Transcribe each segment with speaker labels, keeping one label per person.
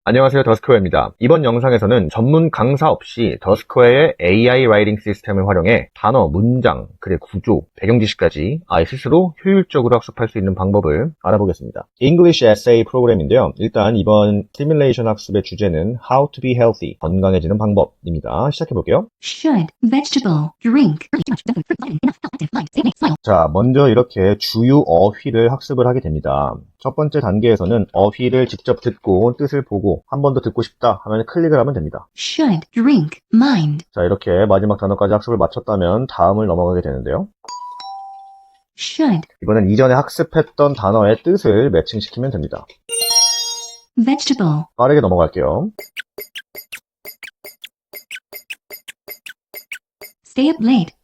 Speaker 1: 안녕하세요, 더스크웨어입니다. 이번 영상에서는 전문 강사 없이 더스크웨어의 AI 라이팅 시스템을 활용해 단어, 문장, 글의 구조, 배경 지식까지 아이 스스로 효율적으로 학습할 수 있는 방법을 알아보겠습니다. English Essay 프로그램인데요. 일단 이번 시뮬레이션 학습의 주제는 How to be healthy, 건강해지는 방법입니다. 시작해볼게요.
Speaker 2: Should vegetable drink.
Speaker 1: 자, 먼저 이렇게 주요 어휘를 학습을 하게 됩니다. 첫 번째 단계에서는 어휘를 직접 듣고 뜻을 보고 한 번 더 듣고 싶다 하면 클릭을 하면 됩니다.
Speaker 2: Should drink mind.
Speaker 1: 자, 이렇게 마지막 단어까지 학습을 마쳤다면 다음을 넘어가게 되는데요.
Speaker 2: Should
Speaker 1: 이번엔 이전에 학습했던 단어의 뜻을 매칭시키면 됩니다.
Speaker 2: vegetable.
Speaker 1: 빠르게 넘어갈게요.
Speaker 2: Stay up late.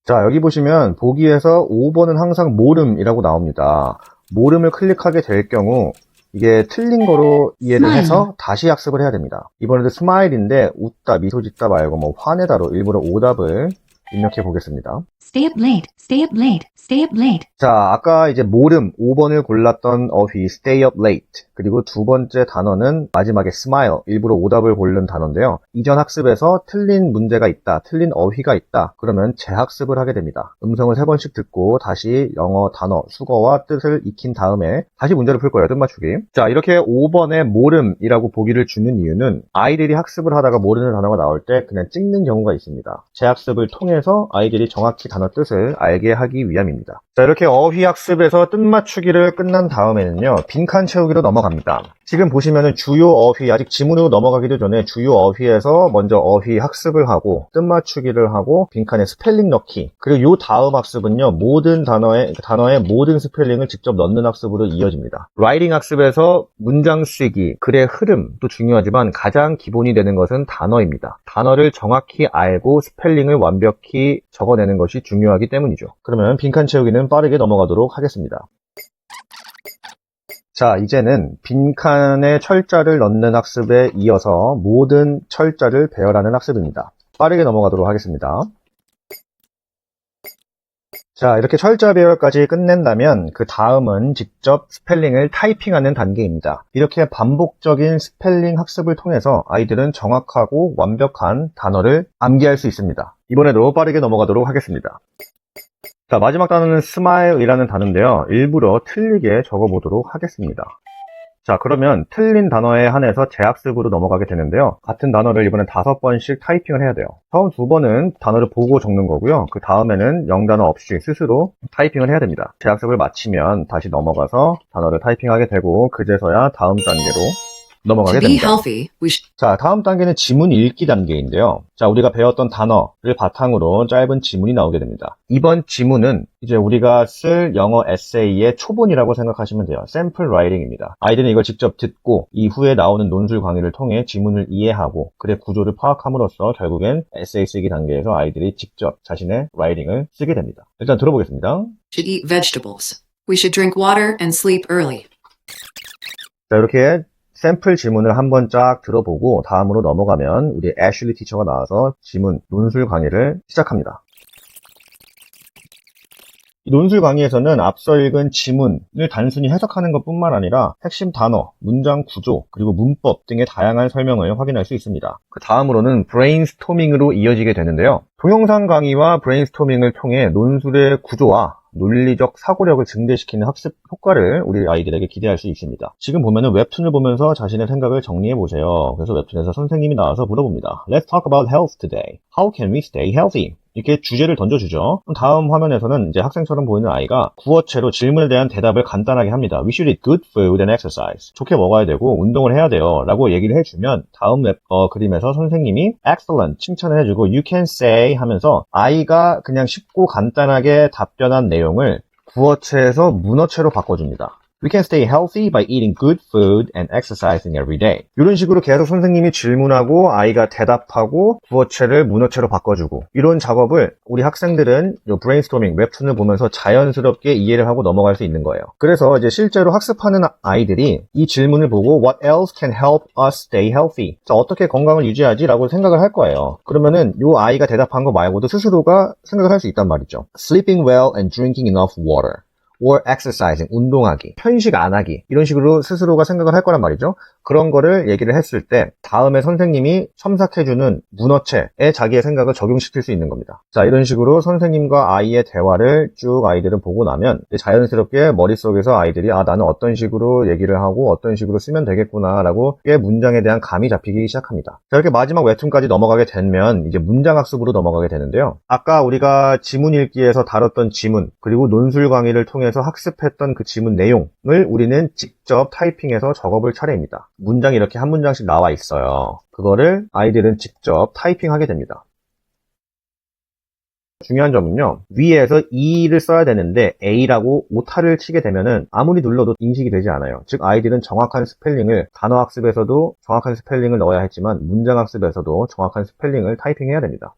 Speaker 1: 자, 여기 보시면 보기에서 5번은 항상 모름이라고 나옵니다. 모름을 클릭하게 될 경우 이게 틀린 거로 이해를
Speaker 2: Smile.
Speaker 1: 해서 다시 학습을 해야 됩니다. 이번에도 스마일인데 웃다, 미소 짓다 말고 뭐 화내다로 일부러 오답을 입력해 보겠습니다.
Speaker 2: Stay up late. Stay up late. Stay up late.
Speaker 1: 자, 아까 이제 모름 5번을 골랐던 어휘 stay up late, 그리고 두 번째 단어는 마지막에 smile, 일부러 오답을 고른 단어인데요. 이전 학습에서 틀린 문제가 있다, 틀린 어휘가 있다, 그러면 재학습을 하게 됩니다. 음성을 3번씩 듣고 다시 영어 단어, 수거와 뜻을 익힌 다음에 다시 문제를 풀 거예요. 뜻 맞추기. 자, 이렇게 5번에 모름이라고 보기를 주는 이유는 아이들이 학습을 하다가 모르는 단어가 나올 때 그냥 찍는 경우가 있습니다. 재학습을 통해서 아이들이 정확히 단어 뜻을 알게 하기 위함입니다. 자, 이렇게 어휘 학습에서 뜻 맞추기를 끝난 다음에는요, 빈칸 채우기로 넘어갑니다. 지금 보시면은 주요 어휘, 아직 지문으로 넘어가기도 전에 주요 어휘에서 먼저 어휘 학습을 하고 뜻 맞추기를 하고 빈칸에 스펠링 넣기, 그리고 요 다음 학습은요, 모든 단어의 모든 스펠링을 직접 넣는 학습으로 이어집니다. 라이팅 학습에서 문장 쓰기, 글의 흐름도 중요하지만 가장 기본이 되는 것은 단어입니다. 단어를 정확히 알고 스펠링을 완벽히 적어내는 것이 중요하기 때문이죠. 그러면 빈칸 채우기는 빠르게 넘어가도록 하겠습니다. 자, 이제는 빈칸에 철자를 넣는 학습에 이어서 모든 철자를 배열하는 학습입니다. 빠르게 넘어가도록 하겠습니다. 자, 이렇게 철자 배열까지 끝낸다면 그 다음은 직접 스펠링을 타이핑하는 단계입니다. 이렇게 반복적인 스펠링 학습을 통해서 아이들은 정확하고 완벽한 단어를 암기할 수 있습니다. 이번에도 빠르게 넘어가도록 하겠습니다. 자, 마지막 단어는 smile이라는 단어인데요. 일부러 틀리게 적어보도록 하겠습니다. 자, 그러면 틀린 단어에 한해서 재학습으로 넘어가게 되는데요. 같은 단어를 이번엔 5번씩 타이핑을 해야 돼요. 처음 2번은 단어를 보고 적는 거고요. 그 다음에는 영단어 없이 스스로 타이핑을 해야 됩니다. 재학습을 마치면 다시 넘어가서 단어를 타이핑하게 되고 그제서야 다음 단계로 넘어가게
Speaker 3: To be
Speaker 1: 됩니다.
Speaker 3: healthy, we should
Speaker 1: 자, 다음 단계는 지문 읽기 단계인데요. 자, 우리가 배웠던 단어를 바탕으로 짧은 지문이 나오게 됩니다. 이번 지문은 이제 우리가 쓸 영어 에세이의 초본이라고 생각하시면 돼요. 샘플 라이팅입니다. 아이들은 이걸 직접 듣고 이후에 나오는 논술 강의를 통해 지문을 이해하고 글의 구조를 파악함으로써 결국엔 에세이 쓰기 단계에서 아이들이 직접 자신의 라이팅을 쓰게 됩니다. 일단 들어보겠습니다.
Speaker 3: eat vegetables. We should drink water and sleep early.
Speaker 1: 자, 이렇게 샘플 지문을 한번 쫙 들어보고 다음으로 넘어가면 우리 애슐리 티처가 나와서 지문, 논술 강의를 시작합니다. 이 논술 강의에서는 앞서 읽은 지문을 단순히 해석하는 것뿐만 아니라 핵심 단어, 문장 구조, 그리고 문법 등의 다양한 설명을 확인할 수 있습니다. 그 다음으로는 브레인스토밍으로 이어지게 되는데요. 동영상 강의와 브레인스토밍을 통해 논술의 구조와 논리적 사고력을 증대시키는 학습 효과를 우리 아이들에게 기대할 수 있습니다. 지금 보면은 웹툰을 보면서 자신의 생각을 정리해 보세요. 그래서 웹툰에서 선생님이 나와서 물어봅니다. Let's talk about health today. How can we stay healthy? 이렇게 주제를 던져주죠. 다음 화면에서는 이제 학생처럼 보이는 아이가 구어체로 질문에 대한 대답을 간단하게 합니다. We should eat good food and exercise. 좋게 먹어야 되고 운동을 해야 돼요. 라고 얘기를 해주면 다음 그림에서 선생님이 excellent 칭찬을 해주고 you can say 하면서 아이가 그냥 쉽고 간단하게 답변한 내용을 구어체에서 문어체로 바꿔줍니다. We can stay healthy by eating good food and exercising every day. 이런 식으로 계속 선생님이 질문하고 아이가 대답하고 구어체를 문어체로 바꿔주고 이런 작업을 우리 학생들은 브레인스토밍 웹툰을 보면서 자연스럽게 이해를 하고 넘어갈 수 있는 거예요. 그래서 이제 실제로 학습하는 아이들이 이 질문을 보고 What else can help us stay healthy? 자, 어떻게 건강을 유지하지? 라고 생각을 할 거예요. 그러면은 이 아이가 대답한 거 말고도 스스로가 생각을 할 수 있단 말이죠. Sleeping well and drinking enough water. or exercising, 운동하기, 편식 안 하기 이런 식으로 스스로가 생각을 할 거란 말이죠. 그런 거를 얘기를 했을 때 다음에 선생님이 첨삭해주는 문어체에 자기의 생각을 적용시킬 수 있는 겁니다. 자, 이런 식으로 선생님과 아이의 대화를 쭉 아이들은 보고 나면 자연스럽게 머릿속에서 아이들이 나는 어떤 식으로 얘기를 하고 어떤 식으로 쓰면 되겠구나 라고 문장에 대한 감이 잡히기 시작합니다. 자, 이렇게 마지막 웹툰까지 넘어가게 되면 이제 문장학습으로 넘어가게 되는데요. 아까 우리가 지문 읽기에서 다뤘던 지문 그리고 논술 강의를 통해서 학습했던 그 지문 내용을 우리는 직접 타이핑해서 적어볼 차례입니다. 문장이 이렇게 한 문장씩 나와 있어요. 그거를 아이들은 직접 타이핑하게 됩니다. 중요한 점은요, 위에서 E를 써야 되는데 A라고 오타를 치게 되면은 아무리 눌러도 인식이 되지 않아요. 즉 아이들은 정확한 스펠링을, 단어 학습에서도 정확한 스펠링을 넣어야 했지만 문장 학습에서도 정확한 스펠링을 타이핑해야 됩니다.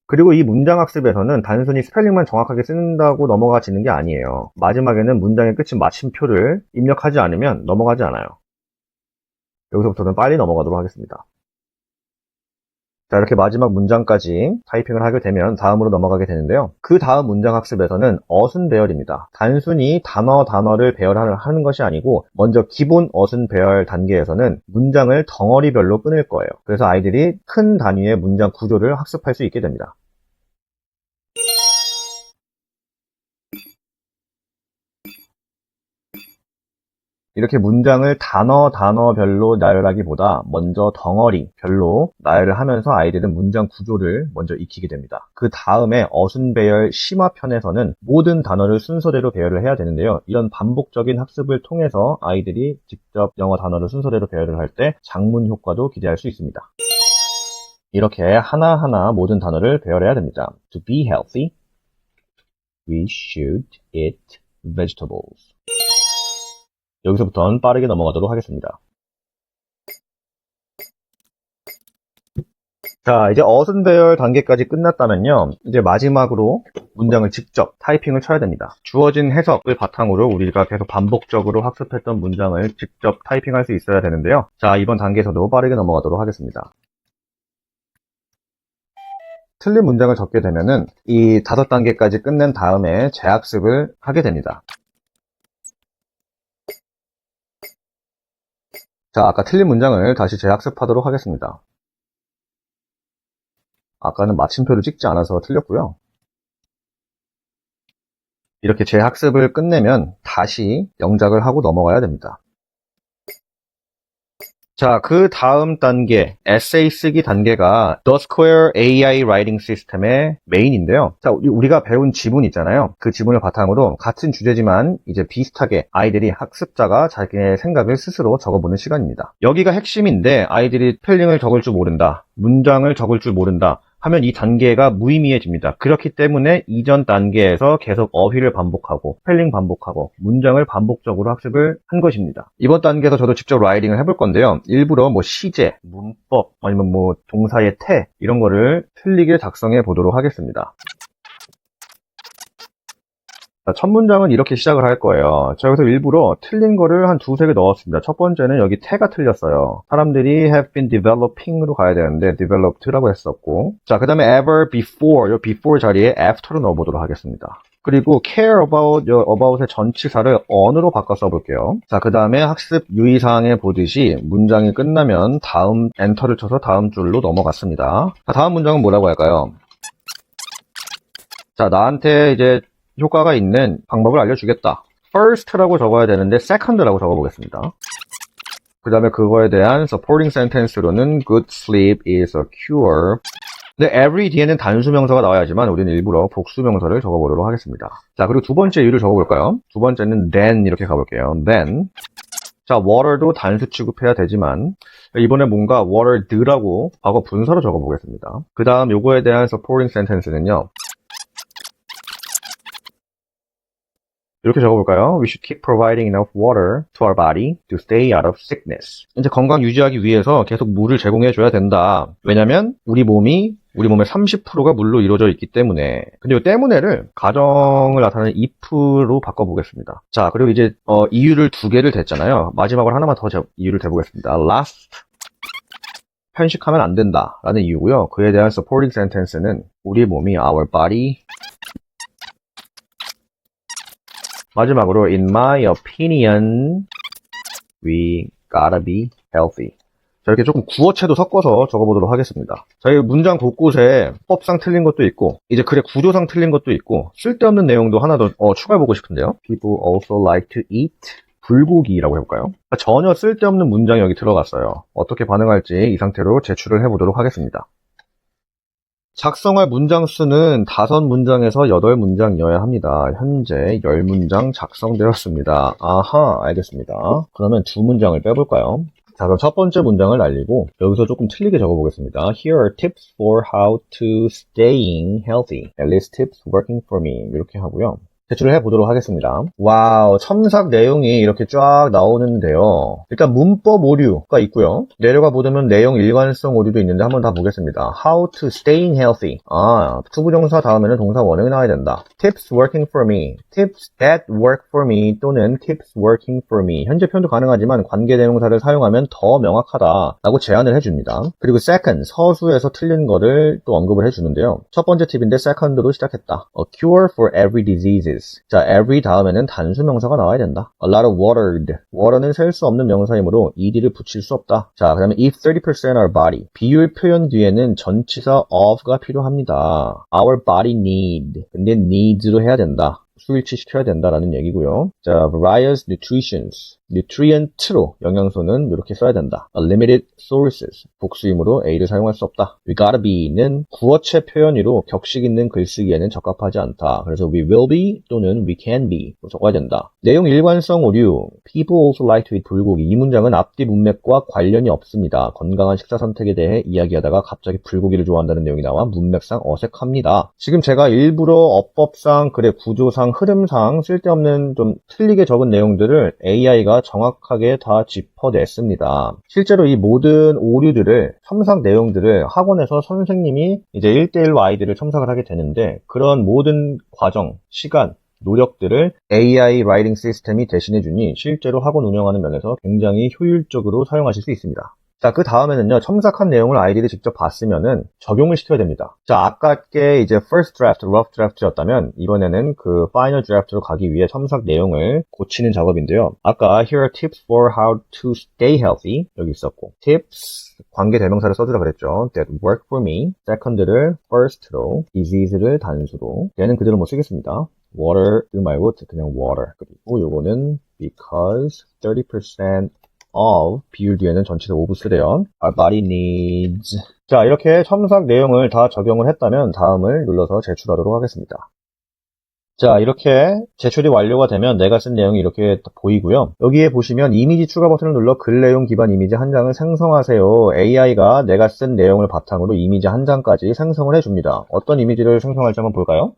Speaker 1: 그리고 이 문장 학습에서는 단순히 스펠링만 정확하게 쓴다고 넘어가지는 게 아니에요. 마지막에는 문장의 끝인 마침표를 입력하지 않으면 넘어가지 않아요. 여기서부터는 빨리 넘어가도록 하겠습니다. 자, 이렇게 마지막 문장까지 타이핑을 하게 되면 다음으로 넘어가게 되는데요. 그 다음 문장 학습에서는 어순 배열입니다. 단순히 단어를 배열하는 것이 아니고 먼저 기본 어순 배열 단계에서는 문장을 덩어리별로 끊을 거예요. 그래서 아이들이 큰 단위의 문장 구조를 학습할 수 있게 됩니다. 이렇게 문장을 단어별로 나열하기보다 먼저 덩어리별로 나열을 하면서 아이들은 문장 구조를 먼저 익히게 됩니다. 그 다음에 어순 배열 심화편에서는 모든 단어를 순서대로 배열을 해야 되는데요. 이런 반복적인 학습을 통해서 아이들이 직접 영어 단어를 순서대로 배열을 할 때 장문 효과도 기대할 수 있습니다. 이렇게 하나하나 모든 단어를 배열해야 됩니다. To be healthy, we should eat vegetables. 여기서부터는 빠르게 넘어가도록 하겠습니다. 자, 이제 어순 배열 단계까지 끝났다면요. 이제 마지막으로 문장을 직접 타이핑을 쳐야 됩니다. 주어진 해석을 바탕으로 우리가 계속 반복적으로 학습했던 문장을 직접 타이핑할 수 있어야 되는데요. 자, 이번 단계에서도 빠르게 넘어가도록 하겠습니다. 틀린 문장을 적게 되면은 이 5단계까지 끝낸 다음에 재학습을 하게 됩니다. 자, 아까 틀린 문장을 다시 재학습하도록 하겠습니다. 아까는 마침표를 찍지 않아서 틀렸고요. 이렇게 재학습을 끝내면 다시 영작을 하고 넘어가야 됩니다. 자, 그 다음 단계, 에세이 쓰기 단계가 The Square AI Writing System의 메인인데요. 자, 우리가 배운 지문 있잖아요. 그 지문을 바탕으로 같은 주제지만 이제 비슷하게 아이들이 학습자가 자기의 생각을 스스로 적어보는 시간입니다. 여기가 핵심인데 아이들이 스펠링을 적을 줄 모른다, 문장을 적을 줄 모른다 하면 이 단계가 무의미해집니다. 그렇기 때문에 이전 단계에서 계속 어휘를 반복하고 스펠링 반복하고 문장을 반복적으로 학습을 한 것입니다. 이번 단계에서 저도 직접 라이팅을 해볼 건데요. 일부러 시제, 문법 아니면 동사의 태 이런 거를 틀리게 작성해 보도록 하겠습니다. 자, 첫 문장은 이렇게 시작을 할 거예요. 자, 여기서 일부러 틀린 거를 한 2-3개 넣었습니다. 첫 번째는 여기 태가 틀렸어요. 사람들이 have been developing으로 가야 되는데 developed라고 했었고, 자, 그 다음에 ever before, 이 before 자리에 after로 넣어보도록 하겠습니다. 그리고 care about, about의 전치사를 on으로 바꿔 써볼게요. 자, 그 다음에 학습 유의사항에 보듯이 문장이 끝나면 다음 엔터를 쳐서 다음 줄로 넘어갔습니다. 자, 다음 문장은 뭐라고 할까요? 자, 나한테 이제 효과가 있는 방법을 알려주겠다. first라고 적어야 되는데 second라고 적어보겠습니다. 그 다음에 그거에 대한 supporting sentence로는 good sleep is a cure. 근데 every 뒤에는 단수명사가 나와야지만 우리는 일부러 복수명사를 적어보도록 하겠습니다. 자, 그리고 두 번째 이유를 적어볼까요? 두 번째는 then 이렇게 가볼게요. then. 자, water도 단수 취급해야 되지만 이번에 뭔가 water드라고 과거 분사로 적어보겠습니다. 그 다음 요거에 대한 supporting sentence는요. 이렇게 적어볼까요? We should keep providing enough water to our body to stay out of sickness. 이제 건강 유지하기 위해서 계속 물을 제공해줘야 된다. 왜냐면 우리 몸의 30%가 물로 이루어져 있기 때문에. 근데 이 때문에를 가정을 나타내는 if로 바꿔보겠습니다. 자, 그리고 이제 이유를 2개를 댔잖아요. 마지막으로 하나만 더 이유를 대보겠습니다. last. 편식하면 안 된다 라는 이유고요. 그에 대한 supporting sentence는 우리 몸이 our body 마지막으로 in my opinion, we gotta be healthy. 자, 이렇게 조금 구어체도 섞어서 적어보도록 하겠습니다. 저희 문장 곳곳에 법상 틀린 것도 있고, 이제 글의 구조상 틀린 것도 있고, 쓸데없는 내용도 하나 더 추가해보고 싶은데요. People also like to eat 불고기라고 해볼까요? 전혀 쓸데없는 문장이 여기 들어갔어요. 어떻게 반응할지 이 상태로 제출을 해보도록 하겠습니다. 작성할 문장 수는 5문장에서 8문장이어야 합니다. 현재 10문장 작성되었습니다. 아하, 알겠습니다. 그러면 2문장을 빼볼까요? 자, 그럼 첫 번째 문장을 날리고 여기서 조금 틀리게 적어보겠습니다. Here are tips for how to staying healthy. At least tips working for me. 이렇게 하고요. 제출을 해보도록 하겠습니다. 와우, 첨삭 내용이 이렇게 쫙 나오는데요. 일단 문법 오류가 있고요. 내려가 보면 내용 일관성 오류도 있는데 한번 다 보겠습니다. How to staying healthy. 투부정사 다음에는 동사 원형이 나와야 된다. Tips working for me. Tips that work for me 또는 tips working for me. 현재 표현도 가능하지만 관계 대명사를 사용하면 더 명확하다 라고 제안을 해줍니다. 그리고 second, 서수에서 틀린 거를 또 언급을 해주는데요. 첫 번째 팁인데 second로 시작했다. A cure for every disease. 자, every 다음에는 단수 명사가 나와야 된다. A lot of watered. water는 셀 수 없는 명사이므로 ed를 붙일 수 없다. 자, 그 다음에 if 30% our body. 비율 표현 뒤에는 전치사 of가 필요합니다. Our body need. 근데 needs로 해야 된다. 수일치 시켜야 된다라는 얘기고요. 자, various nutritions. nutrient로 영양소는 이렇게 써야 된다. A limited sources. 복수이므로 A를 사용할 수 없다. We gotta be는 구어체 표현으로 격식 있는 글쓰기에는 적합하지 않다. 그래서 we will be 또는 we can be 적어야 된다. 내용 일관성 오류. People also like to eat 불고기. 이 문장은 앞뒤 문맥과 관련이 없습니다. 건강한 식사 선택에 대해 이야기하다가 갑자기 불고기를 좋아한다는 내용이 나와 문맥상 어색합니다. 지금 제가 일부러 어법상, 글의 구조상, 흐름상 쓸데없는 좀 틀리게 적은 내용들을 AI가 정확하게 다 짚어냈습니다. 실제로 이 모든 오류들을, 첨삭 내용들을 학원에서 선생님이 이제 1대1로 아이들을 첨삭을 하게 되는데 그런 모든 과정, 시간, 노력들을 AI 라이팅 시스템이 대신해주니 실제로 학원 운영하는 면에서 굉장히 효율적으로 사용하실 수 있습니다. 자, 그 다음에는요, 첨삭한 내용을 아이들이 직접 봤으면은 적용을 시켜야 됩니다. 자, 아깝게 이제 first draft, rough draft였다면 이번에는 그 final draft로 가기 위해 첨삭 내용을 고치는 작업인데요. 아까 here are tips for how to stay healthy 여기 있었고 tips 관계 대명사를 써주라 그랬죠. That work for me. second를 first로, disease를 단수로. 얘는 그대로 못 쓰겠습니다. water 말고 그냥 water. 그리고 요거는 because 30% of 비율 뒤에는 전치사 of 쓰래요. Our body needs. 자, 이렇게 첨삭 내용을 다 적용을 했다면 다음을 눌러서 제출하도록 하겠습니다. 자, 이렇게 제출이 완료가 되면 내가 쓴 내용이 이렇게 보이고요. 여기에 보시면 이미지 추가 버튼을 눌러 글 내용 기반 이미지 한 장을 생성하세요. AI가 내가 쓴 내용을 바탕으로 이미지 한 장까지 생성을 해줍니다. 어떤 이미지를 생성할지 한번 볼까요?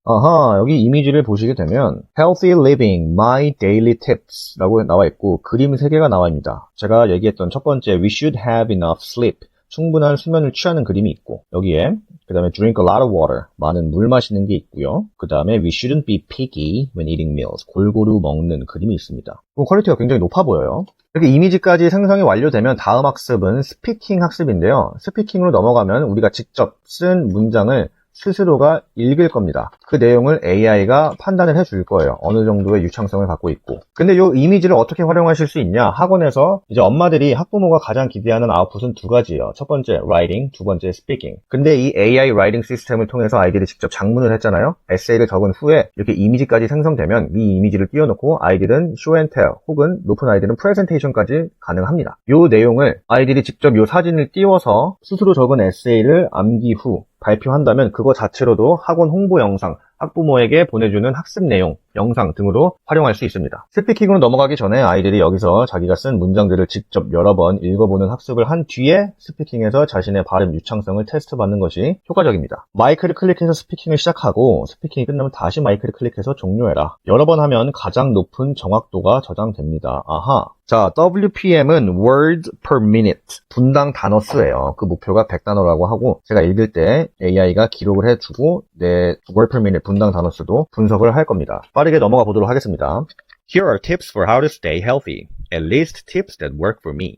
Speaker 1: 아하, 여기 이미지를 보시게 되면 Healthy Living, My Daily Tips 라고 나와 있고 그림 3개가 나와 있습니다. 제가 얘기했던 첫 번째 We should have enough sleep, 충분한 수면을 취하는 그림이 있고 여기에 그 다음에 Drink a lot of water, 많은 물 마시는 게 있고요. 그 다음에 We shouldn't be picky when eating meals, 골고루 먹는 그림이 있습니다. 퀄리티가 굉장히 높아 보여요. 이렇게 이미지까지 생성이 완료되면 다음 학습은 스피킹 학습인데요. 스피킹으로 넘어가면 우리가 직접 쓴 문장을 스스로가 읽을 겁니다. 그 내용을 AI가 판단을 해줄 거예요. 어느 정도의 유창성을 갖고 있고. 근데 이 이미지를 어떻게 활용하실 수 있냐? 학원에서 이제 엄마들이 학부모가 가장 기대하는 아웃풋은 2가지예요. 첫 번째 writing, 두 번째 speaking. 근데 이 AI 라이팅 시스템을 통해서 아이들이 직접 작문을 했잖아요. 에세이를 적은 후에 이렇게 이미지까지 생성되면 이 이미지를 띄워놓고 아이들은 show and tell 혹은 높은 아이들은 presentation까지 가능합니다. 이 내용을 아이들이 직접 이 사진을 띄워서 스스로 적은 에세이를 암기 후 발표한다면 그거 자체로도 학원 홍보 영상, 학부모에게 보내주는 학습 내용, 영상 등으로 활용할 수 있습니다. 스피킹으로 넘어가기 전에 아이들이 여기서 자기가 쓴 문장들을 직접 여러 번 읽어보는 학습을 한 뒤에 스피킹에서 자신의 발음 유창성을 테스트받는 것이 효과적입니다. 마이크를 클릭해서 스피킹을 시작하고 스피킹이 끝나면 다시 마이크를 클릭해서 종료해라. 여러 번 하면 가장 높은 정확도가 저장됩니다. 아하. 자, WPM은 Words per Minute, 분당 단어 수예요. 그 목표가 100단어라고 하고 제가 읽을 때 AI가 기록을 해주고 내 Word per Minute, 분당 단어 수도 분석을 할 겁니다. 빠르게 넘어가 보도록 하겠습니다. Here are tips for how to stay healthy. At least tips that work for me.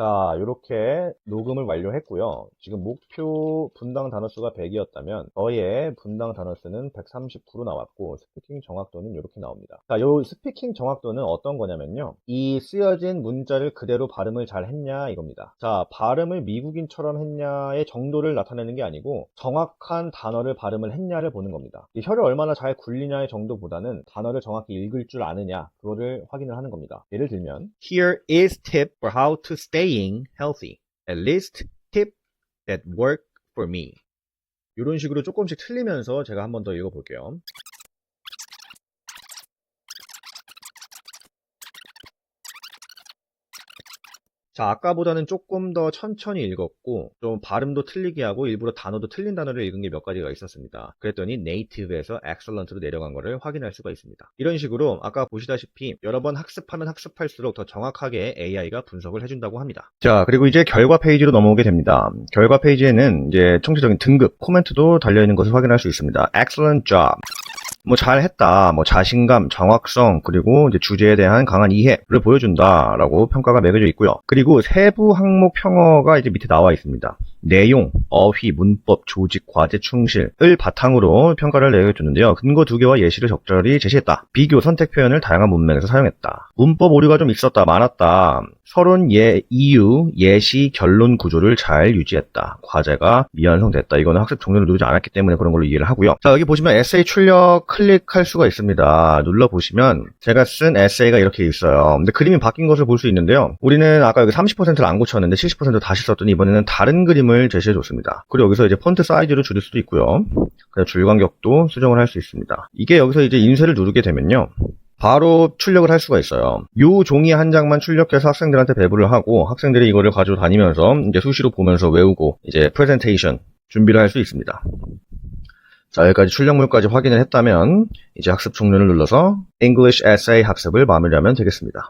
Speaker 1: 자, 이렇게 녹음을 완료했고요. 지금 목표 분당 단어 수가 100이었다면 저의 분당 단어 수는 139로 나왔고 스피킹 정확도는 이렇게 나옵니다. 자, 요 스피킹 정확도는 어떤 거냐면요. 이 쓰여진 문자를 그대로 발음을 잘 했냐 이겁니다. 자, 발음을 미국인처럼 했냐의 정도를 나타내는 게 아니고 정확한 단어를 발음을 했냐를 보는 겁니다. 이 혀를 얼마나 잘 굴리냐의 정도보다는 단어를 정확히 읽을 줄 아느냐 그거를 확인을 하는 겁니다. 예를 들면 Here is tip for how to staying healthy. At least tip that work for me. 이런 식으로 조금씩 틀리면서 제가 한 번 더 읽어볼게요. 자, 아까보다는 조금 더 천천히 읽었고 좀 발음도 틀리게 하고 일부러 단어도 틀린 단어를 읽은 게 몇 가지가 있었습니다. 그랬더니 native에서 excellent로 내려간 거를 확인할 수가 있습니다. 이런 식으로 아까 보시다시피 여러 번 학습하면 학습할수록 더 정확하게 AI가 분석을 해준다고 합니다. 자, 그리고 이제 결과 페이지로 넘어오게 됩니다. 결과 페이지에는 이제 총체적인 등급, 코멘트도 달려있는 것을 확인할 수 있습니다. Excellent job. 뭐 잘했다, 뭐 자신감, 정확성, 그리고 이제 주제에 대한 강한 이해를 보여준다라고 평가가 매겨져 있고요. 그리고 세부 항목 평어가 이제 밑에 나와 있습니다. 내용, 어휘, 문법, 조직, 과제, 충실을 바탕으로 평가를 내려주는데요. 근거 2개와 예시를 적절히 제시했다. 비교, 선택 표현을 다양한 문맥에서 사용했다. 문법 오류가 좀 있었다, 많았다. 서론, 이유, 예시, 결론 구조를 잘 유지했다. 과제가 미완성됐다. 이거는 학습 종료를 누르지 않았기 때문에 그런 걸로 이해를 하고요. 자, 여기 보시면 에세이 출력 클릭할 수가 있습니다. 눌러보시면 제가 쓴 에세이가 이렇게 있어요. 근데 그림이 바뀐 것을 볼 수 있는데요. 우리는 아까 여기 30%를 안 고쳤는데 70% 다시 썼더니 이번에는 다른 그림을 제시해줬습니다. 그리고 여기서 이제 폰트 사이즈를 줄일 수도 있고요. 그래서 줄 간격도 수정을 할 수 있습니다. 이게 여기서 이제 인쇄를 누르게 되면요. 바로 출력을 할 수가 있어요. 요 종이 한 장만 출력해서 학생들한테 배부를 하고 학생들이 이거를 가지고 다니면서 이제 수시로 보면서 외우고 이제 프레젠테이션 준비를 할 수 있습니다. 자, 여기까지 출력물까지 확인을 했다면 이제 학습 종료를 눌러서 English Essay 학습을 마무리하면 되겠습니다.